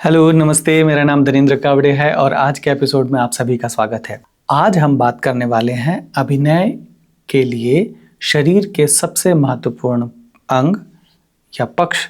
Hello, नमस्ते। मेरा नाम धनेंद्र कावड़े है और आज के एपिसोड में आप सभी का स्वागत है। आज हम बात करने वाले हैं अभिनय के लिए शरीर के सबसे महत्वपूर्ण अंग या पक्ष,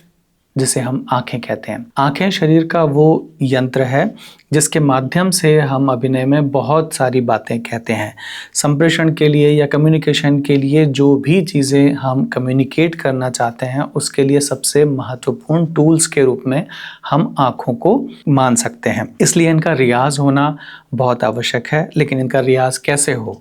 जिसे हम आंखें कहते हैं। आंखें शरीर का वो यंत्र है जिसके माध्यम से हम अभिनय में बहुत सारी बातें कहते हैं। संप्रेषण के लिए या कम्युनिकेशन के लिए जो भी चीज़ें हम कम्युनिकेट करना चाहते हैं उसके लिए सबसे महत्वपूर्ण टूल्स के रूप में हम आँखों को मान सकते हैं। इसलिए इनका रियाज होना बहुत आवश्यक है। लेकिन इनका रियाज कैसे हो?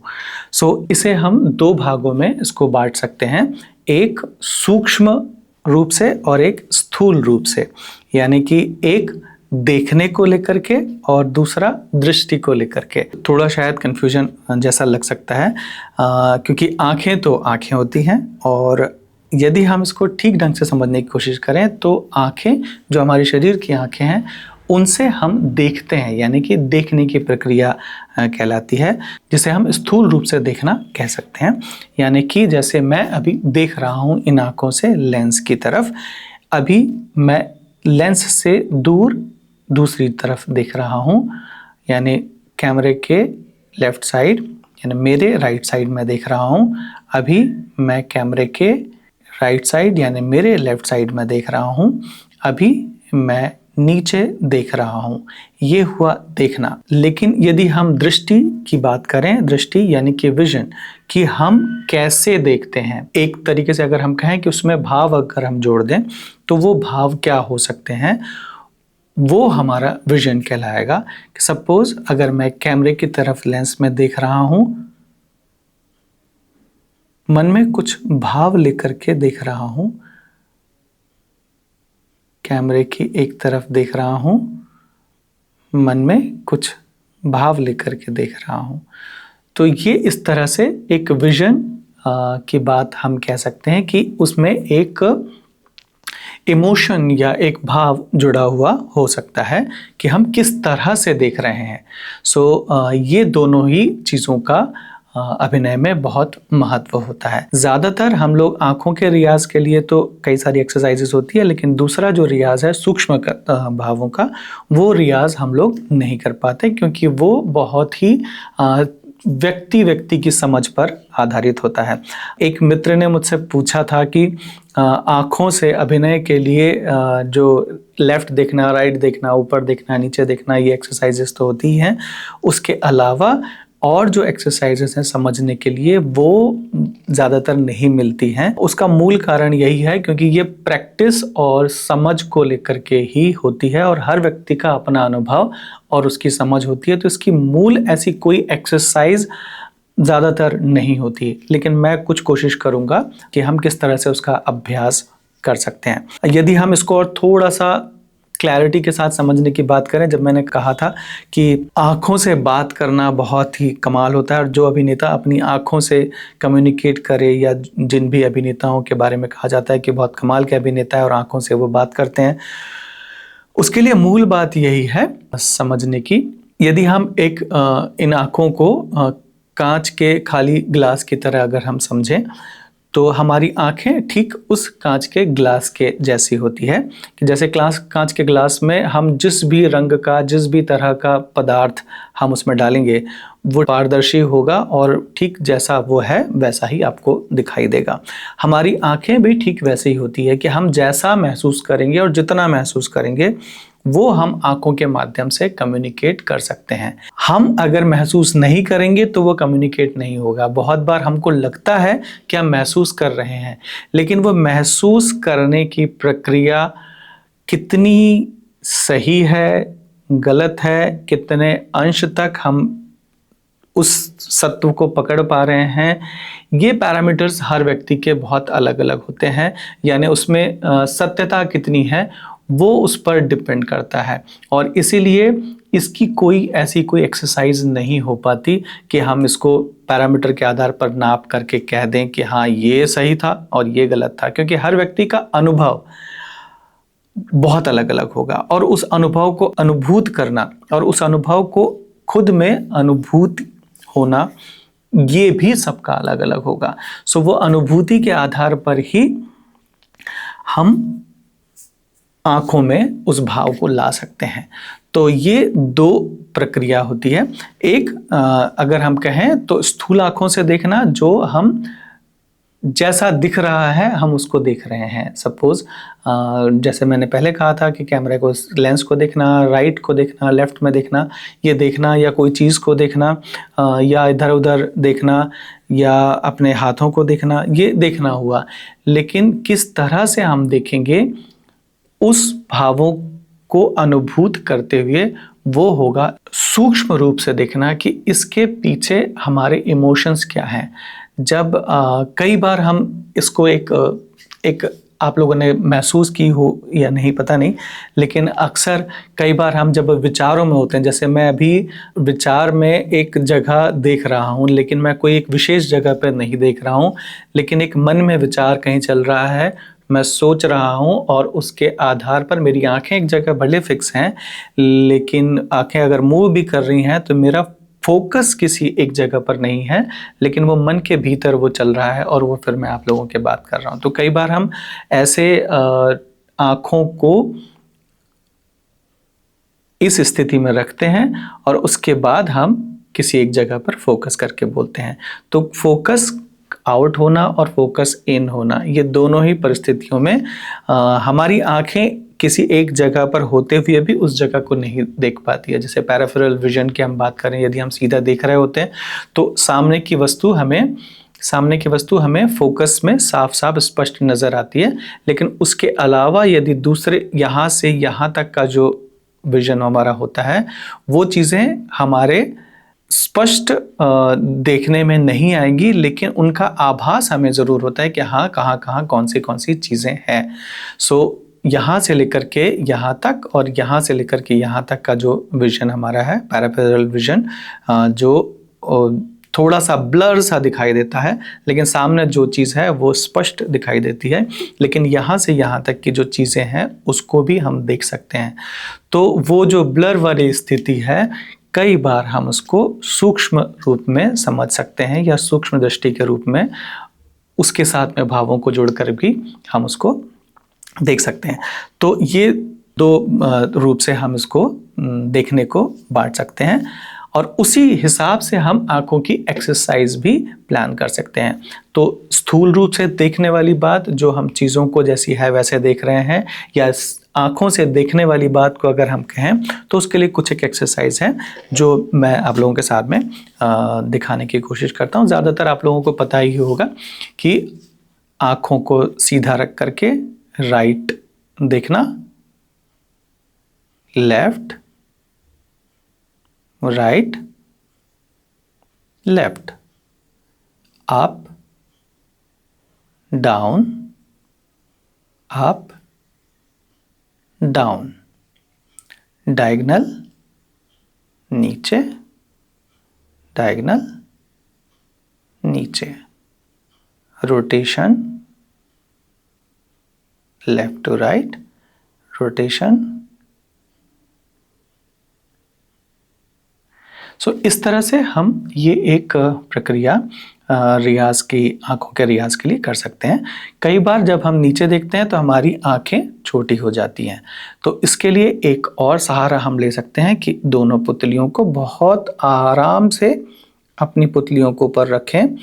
इसे हम दो भागों में इसको बांट सकते हैं, एक सूक्ष्म रूप से और एक स्थूल रूप से। यानी कि एक देखने को लेकर के और दूसरा दृष्टि को लेकर के। थोड़ा शायद कंफ्यूजन जैसा लग सकता है क्योंकि आंखें तो आंखें होती हैं और यदि हम इसको ठीक ढंग से समझने की कोशिश करें तो आंखें जो हमारे शरीर की आंखें हैं उनसे हम देखते हैं, यानी कि देखने की प्रक्रिया कहलाती है, जिसे हम स्थूल रूप से देखना कह सकते हैं। यानी कि जैसे मैं अभी देख रहा हूँ इन आँखों से लेंस की तरफ, अभी मैं लेंस से दूर दूसरी तरफ देख रहा हूँ, यानी कैमरे के लेफ्ट साइड, यानी मेरे राइट साइड में देख रहा हूँ। अभी मैं कैमरे के राइट साइड यानी मेरे लेफ्ट साइड में देख रहा हूँ। अभी मैं नीचे देख रहा हूँ। ये हुआ देखना। लेकिन यदि हम दृष्टि की बात करें, दृष्टि यानी कि विजन, कि हम कैसे देखते हैं, एक तरीके से अगर हम कहें कि उसमें भाव अगर हम जोड़ दें तो वो भाव क्या हो सकते हैं, वो हमारा विजन कहलाएगा। सपोज अगर मैं कैमरे की तरफ लेंस में देख रहा हूँ, मन में कुछ भाव लेकर के देख रहा हूँ, कैमरे की एक तरफ देख रहा हूँ, मन में कुछ भाव लेकर के देख रहा हूँ, तो ये इस तरह से एक विजन की बात हम कह सकते हैं कि उसमें एक इमोशन या एक भाव जुड़ा हुआ हो सकता है कि हम किस तरह से देख रहे हैं। ये दोनों ही चीज़ों का अभिनय में बहुत महत्व होता है। ज़्यादातर हम लोग आँखों के रियाज के लिए तो कई सारी एक्सरसाइजेस होती है, लेकिन दूसरा जो रियाज है सूक्ष्म भावों का, वो रियाज हम लोग नहीं कर पाते क्योंकि वो बहुत ही व्यक्ति की समझ पर आधारित होता है। एक मित्र ने मुझसे पूछा था कि आँखों से अभिनय के लिए जो लेफ्ट देखना, राइट देखना, ऊपर देखना, नीचे देखना, ये एक्सरसाइजेस तो होती हैं, उसके अलावा और जो एक्सरसाइजेस हैं समझने के लिए वो ज़्यादातर नहीं मिलती हैं। उसका मूल कारण यही है क्योंकि ये प्रैक्टिस और समझ को लेकर के ही होती है और हर व्यक्ति का अपना अनुभव और उसकी समझ होती है। तो इसकी मूल ऐसी कोई एक्सरसाइज ज़्यादातर नहीं होती, लेकिन मैं कुछ कोशिश करूँगा कि हम किस तरह से उसका अभ्यास कर सकते हैं। यदि हम इसको और थोड़ा सा क्लैरिटी के साथ समझने की बात करें, जब मैंने कहा था कि आँखों से बात करना बहुत ही कमाल होता है और जो अभिनेता अपनी आँखों से कम्युनिकेट करे, या जिन भी अभिनेताओं के बारे में कहा जाता है कि बहुत कमाल के अभिनेता है और आँखों से वो बात करते हैं, उसके लिए मूल बात यही है समझने की। यदि हम एक इन आँखों को कांच के खाली ग्लास की तरह अगर हम समझें तो हमारी आंखें ठीक उस कांच के ग्लास के जैसी होती है कि जैसे कांच के ग्लास में हम जिस भी रंग का, जिस भी तरह का पदार्थ हम उसमें डालेंगे वो पारदर्शी होगा और ठीक जैसा वो है वैसा ही आपको दिखाई देगा। हमारी आंखें भी ठीक वैसे ही होती है कि हम जैसा महसूस करेंगे और जितना महसूस करेंगे वो हम आंखों के माध्यम से कम्युनिकेट कर सकते हैं। हम अगर महसूस नहीं करेंगे तो वो कम्युनिकेट नहीं होगा। बहुत बार हमको लगता है कि हम महसूस कर रहे हैं, लेकिन वो महसूस करने की प्रक्रिया कितनी सही है, गलत है, कितने अंश तक हम उस सत्व को पकड़ पा रहे हैं, ये पैरामीटर्स हर व्यक्ति के बहुत अलग अलग होते हैं। यानी उसमें सत्यता कितनी है वो उस पर डिपेंड करता है और इसीलिए इसकी कोई ऐसी कोई एक्सरसाइज नहीं हो पाती कि हम इसको पैरामीटर के आधार पर नाप करके कह दें कि हाँ ये सही था और ये गलत था, क्योंकि हर व्यक्ति का अनुभव बहुत अलग अलग होगा और उस अनुभव को अनुभूत करना और उस अनुभव को खुद में अनुभूत होना, ये भी सबका अलग अलग होगा। वो अनुभूति के आधार पर ही हम आंखों में उस भाव को ला सकते हैं। तो ये दो प्रक्रिया होती है। एक अगर हम कहें तो स्थूल आंखों से देखना, जो हम जैसा दिख रहा है हम उसको देख रहे हैं। सपोज जैसे मैंने पहले कहा था कि कैमरे को, लेंस को देखना, राइट को देखना, लेफ्ट में देखना, ये देखना, या कोई चीज़ को देखना, या इधर उधर देखना, या अपने हाथों को देखना, ये देखना हुआ। लेकिन किस तरह से हम देखेंगे उस भावों को अनुभूत करते हुए, वो होगा सूक्ष्म रूप से देखना कि इसके पीछे हमारे इमोशंस क्या हैं। जब कई बार हम इसको एक आप लोगों ने महसूस की हो या नहीं पता नहीं, लेकिन अक्सर कई बार हम जब विचारों में होते हैं, जैसे मैं अभी विचार में एक जगह देख रहा हूँ, लेकिन मैं कोई एक विशेष जगह पर नहीं देख रहा हूँ, लेकिन एक मन में विचार कहीं चल रहा है, मैं सोच रहा हूँ, और उसके आधार पर मेरी आंखें एक जगह भले फिक्स हैं, लेकिन आंखें अगर मूव भी कर रही हैं तो मेरा फोकस किसी एक जगह पर नहीं है, लेकिन वो मन के भीतर वो चल रहा है, और वो फिर मैं आप लोगों के बात कर रहा हूँ। तो कई बार हम ऐसे आँखों को इस स्थिति में रखते हैं और उसके बाद हम किसी एक जगह पर फोकस करके बोलते हैं। तो फोकस आउट होना और फोकस इन होना, ये दोनों ही परिस्थितियों में हमारी आंखें किसी एक जगह पर होते हुए भी उस जगह को नहीं देख पाती है। जैसे पैराफेरल विजन की हम बात करें, यदि हम सीधा देख रहे होते हैं तो सामने की वस्तु हमें फोकस में साफ साफ स्पष्ट नज़र आती है, लेकिन उसके अलावा यदि दूसरे यहाँ से यहाँ तक का जो विजन हमारा होता है, वो चीज़ें हमारे स्पष्ट देखने में नहीं आएंगी, लेकिन उनका आभास हमें ज़रूर होता है कि हाँ, कहाँ कौन सी चीज़ें हैं। सो यहाँ से लेकर के यहाँ तक और यहाँ से लेकर के यहाँ तक का जो विजन हमारा है, पैराफेरल विजन, जो थोड़ा सा ब्लर सा दिखाई देता है, लेकिन सामने जो चीज़ है वो स्पष्ट दिखाई देती है, लेकिन यहाँ से यहाँ तक की जो चीज़ें हैं उसको भी हम देख सकते हैं। तो वो जो ब्लर वाली स्थिति है, कई बार हम उसको सूक्ष्म रूप में समझ सकते हैं, या सूक्ष्म दृष्टि के रूप में उसके साथ में भावों को जोड़कर भी हम उसको देख सकते हैं। तो ये दो रूप से हम इसको देखने को बांट सकते हैं, और उसी हिसाब से हम आंखों की एक्सरसाइज भी प्लान कर सकते हैं। तो स्थूल रूप से देखने वाली बात, जो हम चीज़ों को जैसी है वैसे देख रहे हैं, या आंखों से देखने वाली बात को अगर हम कहें, तो उसके लिए कुछ एक एक्सरसाइज है जो मैं आप लोगों के साथ में दिखाने की कोशिश करता हूँ। ज़्यादातर आप लोगों को पता ही होगा कि आंखों को सीधा रख करके राइट देखना, left, right, left, up, down, up, down, diagonal, नीचे, डायगोनल, नीचे, rotation, left to right, rotation. So इस तरह से हम ये एक प्रक्रिया रियाज की, आँखों के रियाज के लिए कर सकते हैं। कई बार जब हम नीचे देखते हैं तो हमारी आँखें छोटी हो जाती हैं, तो इसके लिए एक और सहारा हम ले सकते हैं कि दोनों पुतलियों को बहुत आराम से अपनी पुतलियों को ऊपर रखें,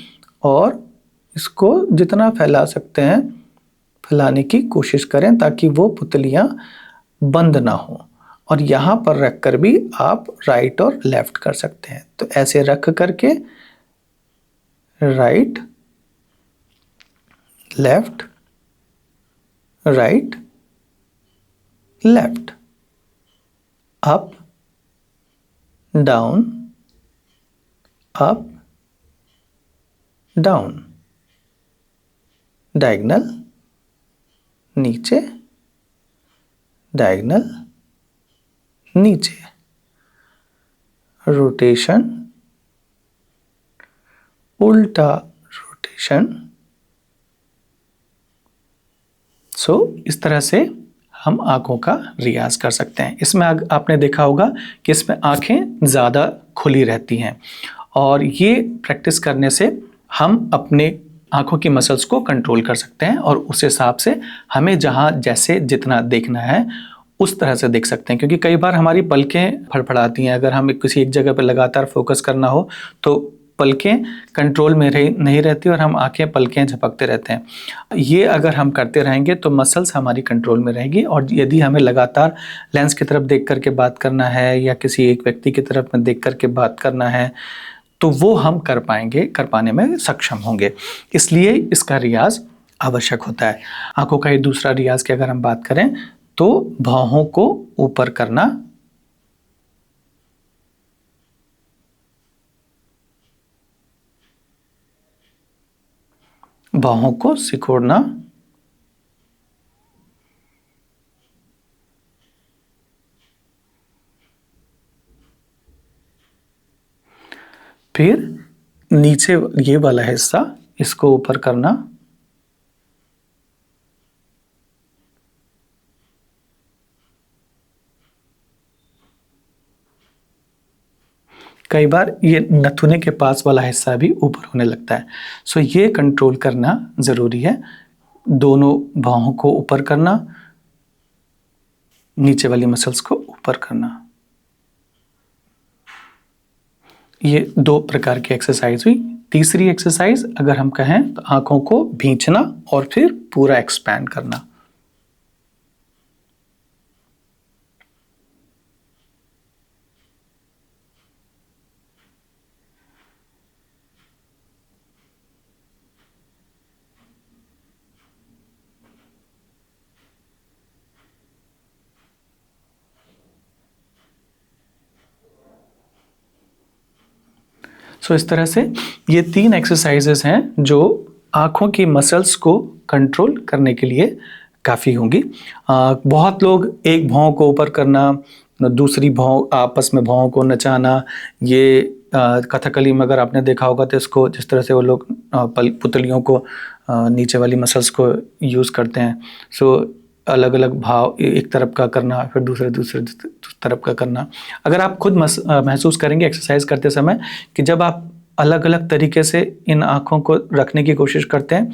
और इसको जितना फैला सकते हैं फैलाने की कोशिश करें, ताकि वो पुतलियाँ बंद ना हो। और यहाँ पर रख कर भी आप राइट और लेफ्ट कर सकते हैं। तो ऐसे रख करके right, left, right, left, up, down, up, down, diagonal, नीचे, डायगोनल, नीचे, रोटेशन, उल्टा रोटेशन। सो इस तरह से हम आंखों का रियाज कर सकते हैं। इसमें आपने देखा होगा कि इसमें आंखें ज़्यादा खुली रहती हैं, और ये प्रैक्टिस करने से हम अपने आंखों की मसल्स को कंट्रोल कर सकते हैं और उस हिसाब से हमें जहाँ जैसे जितना देखना है उस तरह से देख सकते हैं। क्योंकि कई बार हमारी पलकें फड़फड़ाती हैं, अगर हमें किसी एक जगह पर लगातार फोकस करना हो तो पलकें कंट्रोल में नहीं रहती और हम आंखें पलकें झपकते रहते हैं। ये अगर हम करते रहेंगे तो मसल्स हमारी कंट्रोल में रहेगी। और यदि हमें लगातार लेंस की तरफ देख करके बात करना है या किसी एक व्यक्ति की तरफ में देख करके बात करना है तो वो हम कर पाने में सक्षम होंगे। इसलिए इसका रियाज आवश्यक होता है। आंखों का एक दूसरा रियाज की अगर हम बात करें तो भौहों को ऊपर करना, बाहों को सिकोड़ना, फिर नीचे ये वाला हिस्सा इसको ऊपर करना, कई बार ये नथुने के पास वाला हिस्सा भी ऊपर होने लगता है। सो ये कंट्रोल करना ज़रूरी है। दोनों बाहों को ऊपर करना, नीचे वाली मसल्स को ऊपर करना। ये 2 प्रकार की एक्सरसाइज हुई। तीसरी एक्सरसाइज अगर हम कहें तो आंखों को भींचना और फिर पूरा एक्सपैंड करना। सो इस तरह से ये 3 एक्सरसाइजेस हैं जो आँखों की मसल्स को कंट्रोल करने के लिए काफ़ी होंगी। बहुत लोग एक भौं को ऊपर करना, दूसरी भौं आपस में भौं को नचाना, ये कथकली में अगर आपने देखा होगा तो इसको जिस तरह से वो लोग पुतलियों को नीचे वाली मसल्स को यूज़ करते हैं। सो अलग अलग भाव एक तरफ का करना, फिर दूसरे तरफ का करना। अगर आप खुद महसूस करेंगे एक्सरसाइज करते समय कि जब आप अलग अलग तरीके से इन आँखों को रखने की कोशिश करते हैं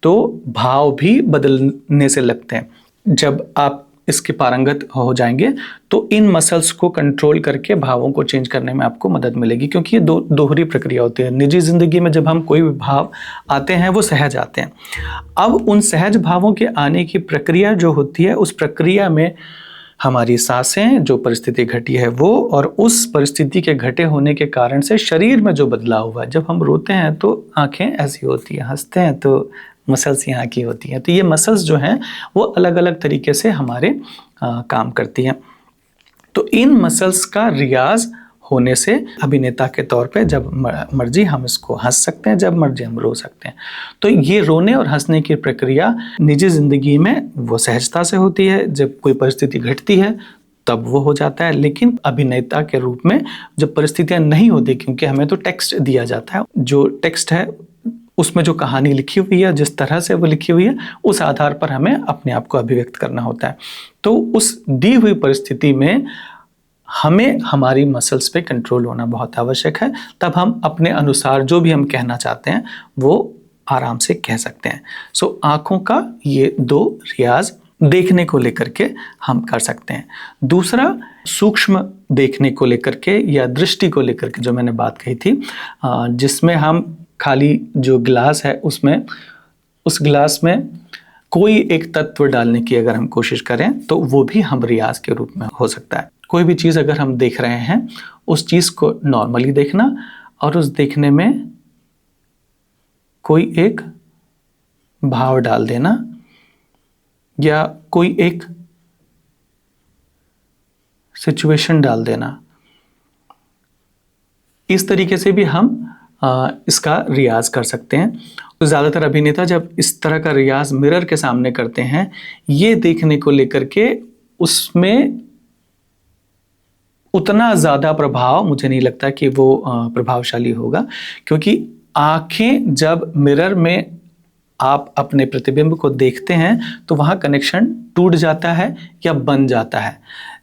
तो भाव भी बदलने से लगते हैं। जब आप इसके पारंगत हो जाएंगे तो इन मसल्स को कंट्रोल करके भावों को चेंज करने में आपको मदद मिलेगी। क्योंकि ये दोहरी प्रक्रिया होती है। निजी ज़िंदगी में जब हम कोई भी भाव आते हैं वो सहज आते हैं। अब उन सहज भावों के आने की प्रक्रिया जो होती है उस प्रक्रिया में हमारी सांसें, जो परिस्थिति घटी है वो, और उस परिस्थिति के घटे होने के कारण से शरीर में जो बदलाव हुआ। जब हम रोते हैं तो आंखें ऐसी होती हैं, हंसते हैं तो मसल्स यहाँ की होती हैं। तो ये मसल्स जो हैं वो अलग अलग तरीके से हमारे काम करती हैं। तो इन मसल्स का रियाज होने से अभिनेता के तौर पे जब मर्जी हम इसको हंस सकते हैं, जब मर्जी हम रो सकते हैं। तो ये रोने और हंसने की प्रक्रिया निजी ज़िंदगी में वो सहजता से होती है। जब कोई परिस्थिति घटती है तब वो हो जाता है। लेकिन अभिनेता के रूप में जब परिस्थितियाँ नहीं होती, क्योंकि हमें तो टेक्स्ट दिया जाता है, जो टेक्स्ट है उसमें जो कहानी लिखी हुई है, जिस तरह से वो लिखी हुई है, उस आधार पर हमें अपने आप को अभिव्यक्त करना होता है। तो उस दी हुई परिस्थिति में हमें हमारी मसल्स पे कंट्रोल होना बहुत आवश्यक है। तब हम अपने अनुसार जो भी हम कहना चाहते हैं वो आराम से कह सकते हैं। सो आँखों का ये 2 रियाज देखने को लेकर के हम कर सकते हैं। दूसरा, सूक्ष्म देखने को लेकर के या दृष्टि को लेकर के जो मैंने बात कही थी, जिसमें हम खाली जो गिलास है उसमें, उस गिलास में कोई एक तत्व डालने की अगर हम कोशिश करें तो वो भी हम रियाज के रूप में हो सकता है। कोई भी चीज़ अगर हम देख रहे हैं उस चीज़ को नॉर्मली देखना और उस देखने में कोई एक भाव डाल देना या कोई एक सिचुएशन डाल देना, इस तरीके से भी हम इसका रियाज कर सकते हैं। तो ज़्यादातर अभिनेता जब इस तरह का रियाज मिरर के सामने करते हैं, ये देखने को लेकर के उसमें उतना ज़्यादा प्रभाव मुझे नहीं लगता कि वो प्रभावशाली होगा। क्योंकि आँखें जब मिरर में आप अपने प्रतिबिंब को देखते हैं तो वहाँ कनेक्शन टूट जाता है या बन जाता है।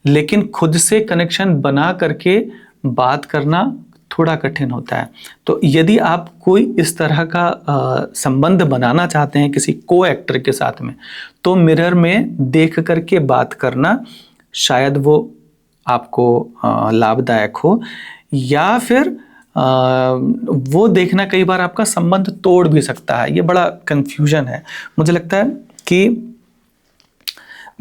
लेकिन खुद से कनेक्शन बना करके बात करना थोड़ा कठिन होता है। तो यदि आप कोई इस तरह का संबंध बनाना चाहते हैं किसी को एक्टर के साथ में, तो मिरर में देख करके बात करना शायद वो आपको लाभदायक हो, या फिर वो देखना कई बार आपका संबंध तोड़ भी सकता है। ये बड़ा कंफ्यूजन है। मुझे लगता है कि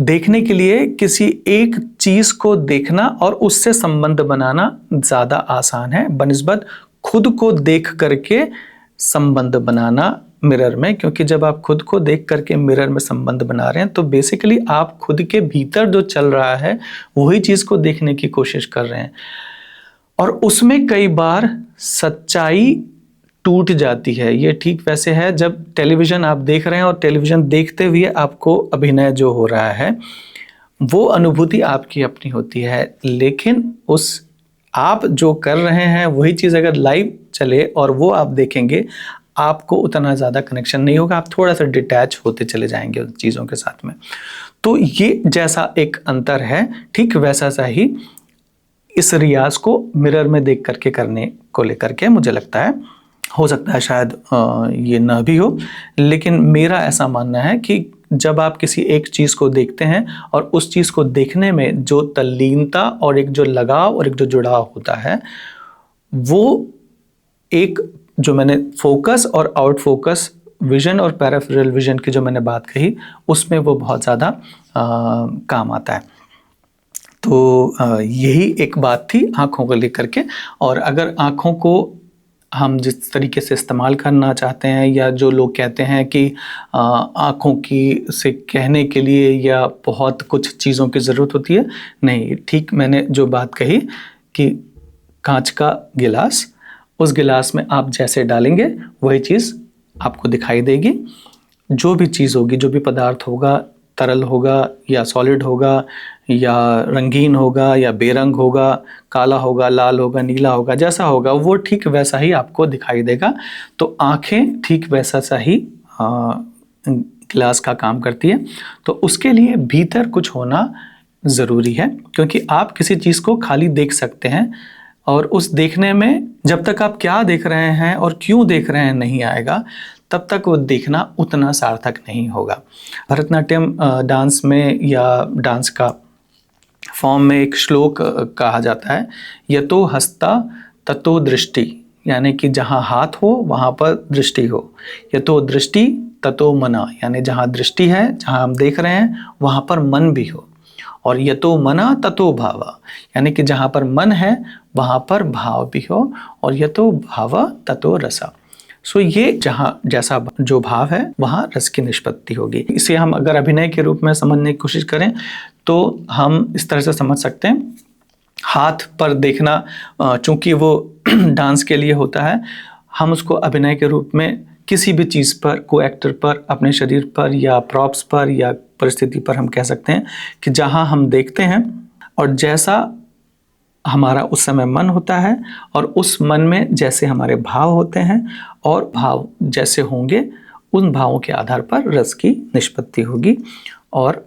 देखने के लिए किसी एक चीज को देखना और उससे संबंध बनाना ज्यादा आसान है बनिस्बत खुद को देख करके संबंध बनाना मिरर में। क्योंकि जब आप खुद को देख करके मिरर में संबंध बना रहे हैं तो बेसिकली आप खुद के भीतर जो चल रहा है वही चीज को देखने की कोशिश कर रहे हैं, और उसमें कई बार सच्चाई टूट जाती है। ये ठीक वैसे है जब टेलीविज़न आप देख रहे हैं और टेलीविज़न देखते हुए आपको अभिनय जो हो रहा है वो अनुभूति आपकी अपनी होती है, लेकिन उस आप जो कर रहे हैं वही चीज़ अगर लाइव चले और वो आप देखेंगे, आपको उतना ज़्यादा कनेक्शन नहीं होगा, आप थोड़ा सा डिटैच होते चले जाएंगे उन चीज़ों के साथ में। तो ये जैसा एक अंतर है, ठीक वैसा सा ही इस रियाज को मिरर में देख करके करने को लेकर के मुझे लगता है, हो सकता है शायद ये ना भी हो, लेकिन मेरा ऐसा मानना है कि जब आप किसी एक चीज़ को देखते हैं और उस चीज़ को देखने में जो तल्लीनता और एक जो लगाव और एक जो जुड़ाव होता है, वो एक जो मैंने फोकस और आउट फोकस विजन और पैराफेरल विजन की जो मैंने बात कही, उसमें वो बहुत ज़्यादा काम आता है। तो यही एक बात थी आँखों को लेकर के। और अगर आँखों को हम जिस तरीके से इस्तेमाल करना चाहते हैं, या जो लोग कहते हैं कि आँखों की से कहने के लिए या बहुत कुछ चीज़ों की ज़रूरत होती है, नहीं, ठीक मैंने जो बात कही कि कांच का गिलास, उस गिलास में आप जैसे डालेंगे वही चीज़ आपको दिखाई देगी। जो भी चीज़ होगी, जो भी पदार्थ होगा, तरल होगा या सॉलिड होगा या रंगीन होगा या बेरंग होगा, काला होगा, लाल होगा, नीला होगा, जैसा होगा वो ठीक वैसा ही आपको दिखाई देगा। तो आँखें ठीक वैसा सा ही ग्लास का काम करती है। तो उसके लिए भीतर कुछ होना ज़रूरी है, क्योंकि आप किसी चीज़ को खाली देख सकते हैं और उस देखने में जब तक आप क्या देख रहे हैं और क्यों देख रहे हैं नहीं आएगा, तब तक वो देखना उतना सार्थक नहीं होगा। भरतनाट्यम डांस में या डांस का फॉर्म में एक श्लोक कहा जाता है, यतो हस्ता ततो दृष्टि, यानी कि जहाँ हाथ हो वहाँ पर दृष्टि हो। यतो दृष्टि ततो मना, यानी जहाँ दृष्टि है, जहाँ हम देख रहे हैं वहाँ पर मन भी हो। और यतो मना ततो भावा, यानी कि जहाँ पर मन है वहाँ पर भाव भी हो। और यतो भावा ततो रसा। सो ये जहाँ जैसा जो भाव है वहाँ रस की निष्पत्ति होगी। इसे हम अगर अभिनय के रूप में समझने की कोशिश करें तो हम इस तरह से समझ सकते हैं, हाथ पर देखना चूंकि वो डांस के लिए होता है, हम उसको अभिनय के रूप में किसी भी चीज़ पर, को एक्टर पर, अपने शरीर पर या प्रॉप्स पर या परिस्थिति पर हम कह सकते हैं कि जहाँ हम देखते हैं और जैसा हमारा उस समय मन होता है और उस मन में जैसे हमारे भाव होते हैं और भाव जैसे होंगे, उन भावों के आधार पर रस की निष्पत्ति होगी और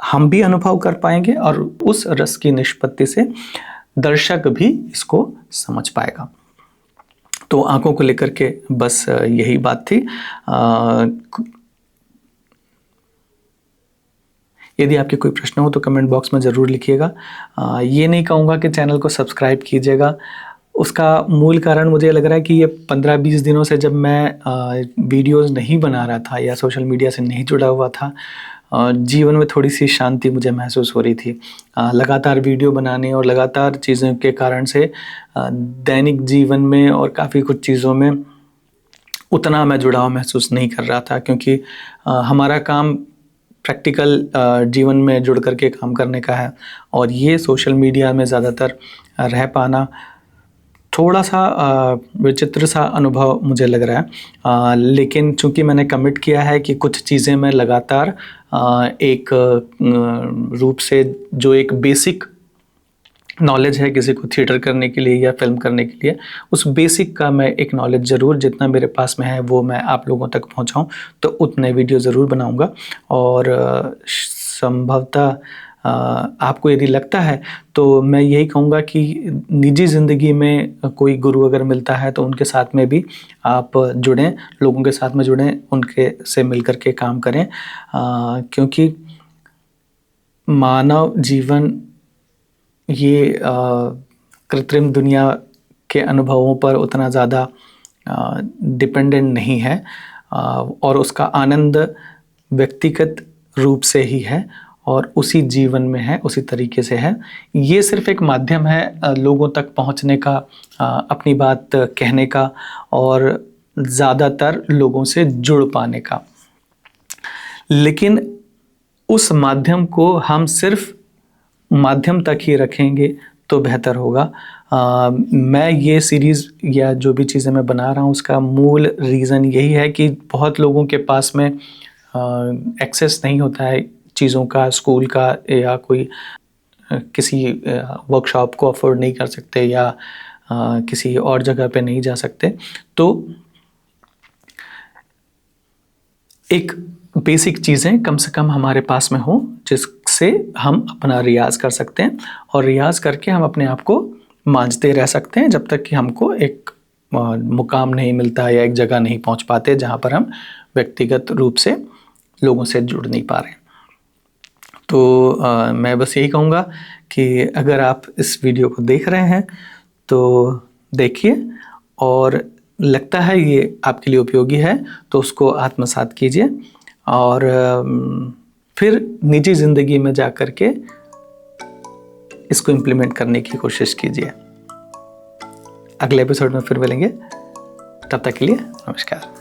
हम भी अनुभव कर पाएंगे और उस रस की निष्पत्ति से दर्शक भी इसको समझ पाएगा। तो आंखों को लेकर के बस यही बात थी। यदि आपके कोई प्रश्न हो तो कमेंट बॉक्स में ज़रूर लिखिएगा। ये नहीं कहूँगा कि चैनल को सब्सक्राइब कीजिएगा, उसका मूल कारण मुझे लग रहा है कि ये 15-20 दिनों से जब मैं वीडियोस नहीं बना रहा था या सोशल मीडिया से नहीं जुड़ा हुआ था, जीवन में थोड़ी सी शांति मुझे महसूस हो रही थी। लगातार वीडियो बनाने और लगातार चीज़ों के कारण से दैनिक जीवन में और काफ़ी कुछ चीज़ों में उतना मैं जुड़ाव महसूस नहीं कर रहा था, क्योंकि हमारा काम प्रैक्टिकल जीवन में जुड़ करके काम करने का है और ये सोशल मीडिया में ज़्यादातर रह पाना थोड़ा सा विचित्र सा अनुभव मुझे लग रहा है। लेकिन चूंकि मैंने कमिट किया है कि कुछ चीज़ें मैं लगातार एक रूप से जो एक बेसिक नॉलेज है किसी को थिएटर करने के लिए या फिल्म करने के लिए, उस बेसिक का मैं एक नॉलेज ज़रूर जितना मेरे पास में है वो मैं आप लोगों तक पहुंचाऊं, तो उतने वीडियो ज़रूर बनाऊंगा। और संभवतः आपको यदि लगता है तो मैं यही कहूँगा कि निजी ज़िंदगी में कोई गुरु अगर मिलता है तो उनके साथ में भी आप जुड़ें, लोगों के साथ में जुड़ें, उनके से मिल कर के काम करें, क्योंकि मानव जीवन ये कृत्रिम दुनिया के अनुभवों पर उतना ज़्यादा डिपेंडेंट नहीं है, और उसका आनंद व्यक्तिगत रूप से ही है और उसी जीवन में है, उसी तरीके से है। ये सिर्फ एक माध्यम है लोगों तक पहुंचने का, अपनी बात कहने का और ज़्यादातर लोगों से जुड़ पाने का। लेकिन उस माध्यम को हम सिर्फ माध्यम तक ही रखेंगे तो बेहतर होगा। मैं ये सीरीज़ या जो भी चीज़ें मैं बना रहा हूँ उसका मूल रीज़न यही है कि बहुत लोगों के पास में एक्सेस नहीं होता है चीज़ों का, स्कूल का, या कोई किसी वर्कशॉप को अफोर्ड नहीं कर सकते या किसी और जगह पे नहीं जा सकते। तो एक बेसिक चीज़ें कम से कम हमारे पास में हो जिससे हम अपना रियाज़ कर सकते हैं, और रियाज़ करके हम अपने आप को मांझते रह सकते हैं जब तक कि हमको एक मुकाम नहीं मिलता या एक जगह नहीं पहुंच पाते जहां पर हम व्यक्तिगत रूप से लोगों से जुड़ नहीं पा रहे हैं। तो मैं बस यही कहूँगा कि अगर आप इस वीडियो को देख रहे हैं तो देखिए, और लगता है ये आपके लिए उपयोगी है तो उसको आत्मसात कीजिए, और फिर निजी ज़िंदगी में जा कर के इसको इम्प्लीमेंट करने की कोशिश कीजिए। अगले एपिसोड में फिर मिलेंगे, तब तक के लिए नमस्कार।